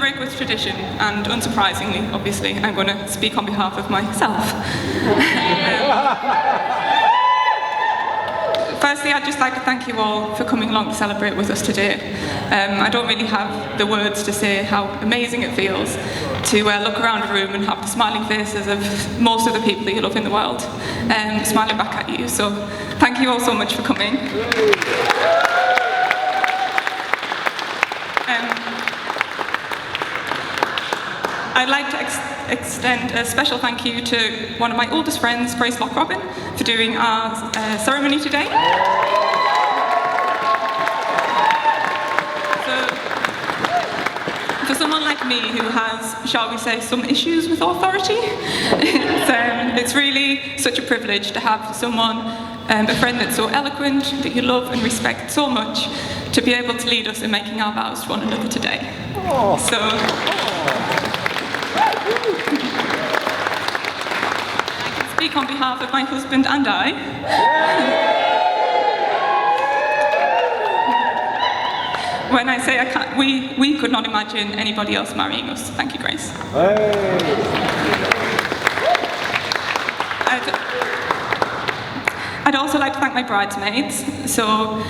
break with tradition, and unsurprisingly, obviously, I'm going to speak on behalf of myself. Firstly, I'd just like to thank you all for coming along to celebrate with us today. I don't really have the words to say how amazing it feels to look around a room and have the smiling faces of most of the people that you love in the world smiling back at you. So thank you all so much for coming. I'd like to extend a special thank you to one of my oldest friends, Grace Robin, for doing our ceremony today. For someone like me who has, shall we say, some issues with authority, it's really such a privilege to have someone, a friend that's so eloquent, that you love and respect so much, to be able to lead us in making our vows to one another today. So. I can speak on behalf of my husband and I. When I say I can't, we could not imagine anybody else marrying us. Thank you, Grace. I'd also like to thank my bridesmaids, so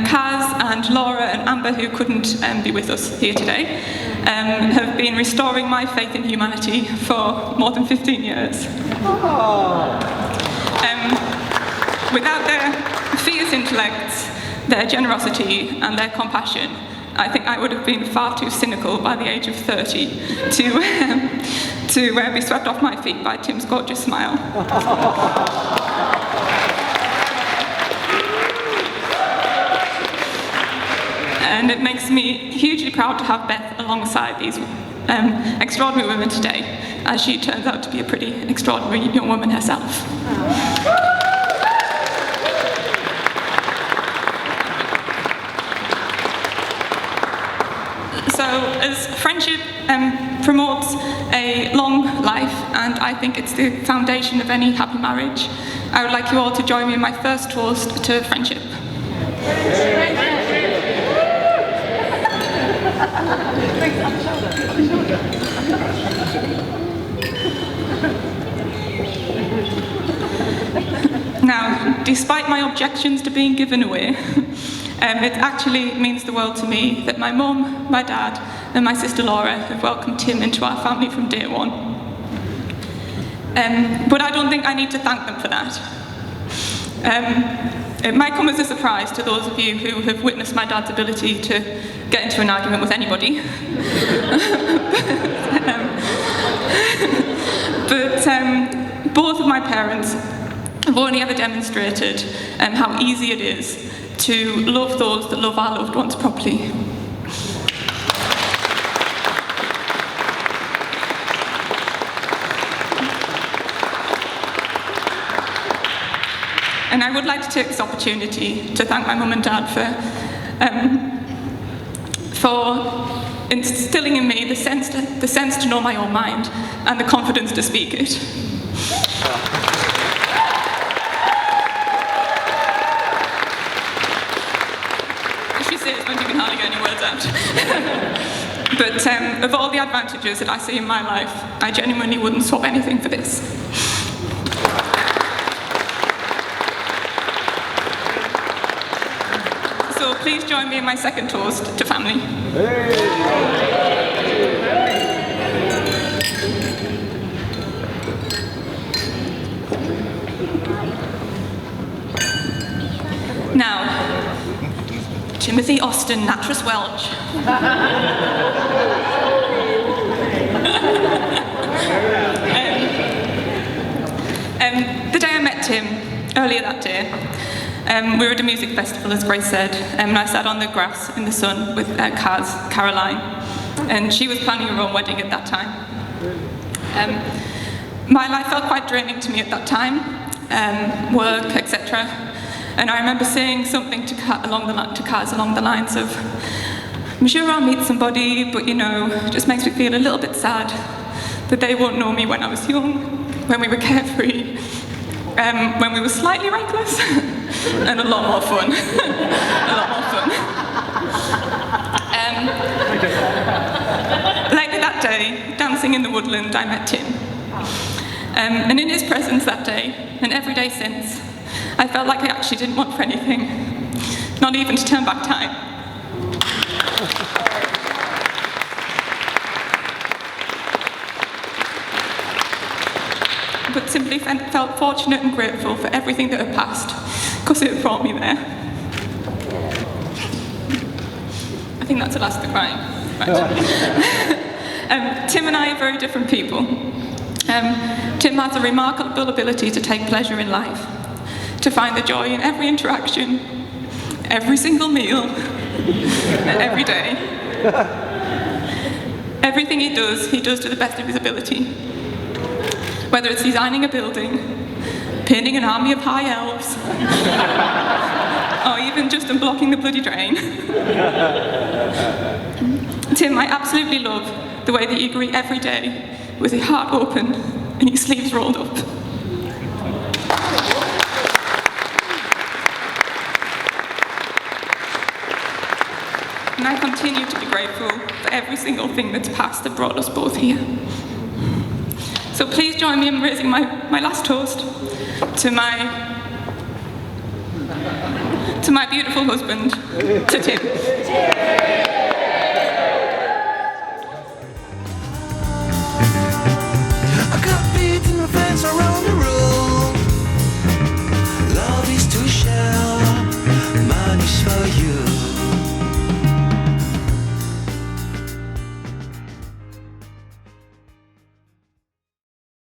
Kaz and Laura and Amber, who couldn't be with us here today, have been restoring my faith in humanity for more than 15 years. Without their fierce intellects, their generosity and their compassion, I think I would have been far too cynical by the age of 30 to be swept off my feet by Tim's gorgeous smile. And it makes me hugely proud to have Beth alongside these extraordinary women today, as she turns out to be a pretty extraordinary young woman herself. So, as friendship promotes a long life, and I think it's the foundation of any happy marriage, I would like you all to join me in my first toast to friendship. Now, despite my objections to being given away, it actually means the world to me that my mum, my dad, and my sister Laura have welcomed Tim into our family from day one. But I don't think I need to thank them for that. It might come as a surprise to those of you who have witnessed my dad's ability to get into an argument with anybody. but both of my parents have only ever demonstrated how easy it is to love those that love our loved ones properly. And I would like to take this opportunity to thank my mum and dad for instilling in me the sense to know my own mind and the confidence to speak it. She says when you can hardly get any words out. But of all the advantages that I see in my life, I genuinely wouldn't swap anything for this. So please join me in my second toast to family. Now, Timothy Austin Natras Welch. The day I met Tim, earlier that day, we were at a music festival, as Grace said, and I sat on the grass in the sun with Kaz, Caroline, and she was planning her own wedding at that time. My life felt quite draining to me at that time, work, etc. And I remember saying something to Kaz along the lines of, I'm sure I'll meet somebody, but it just makes me feel a little bit sad that they won't know me when I was young, when we were carefree, when we were slightly reckless, and a lot more fun. day, dancing in the woodland, I met Tim. And in his presence that day, and every day since, I felt like I actually didn't want for anything, not even to turn back time. But simply felt fortunate and grateful for everything that had passed, because it had brought me there. I think that's the last of the crying. Right. Tim and I are very different people. Tim has a remarkable ability to take pleasure in life, to find the joy in every interaction, every single meal, every day. Everything he does to the best of his ability. Whether it's designing a building, painting an army of high elves, or even just unblocking the bloody drain. Tim, I absolutely love the way that you greet every day with your heart open and your sleeves rolled up. And I continue to be grateful for every single thing that's passed that brought us both here. So please join me in raising my last toast to my beautiful husband, to Tim. I got beads in the fence around the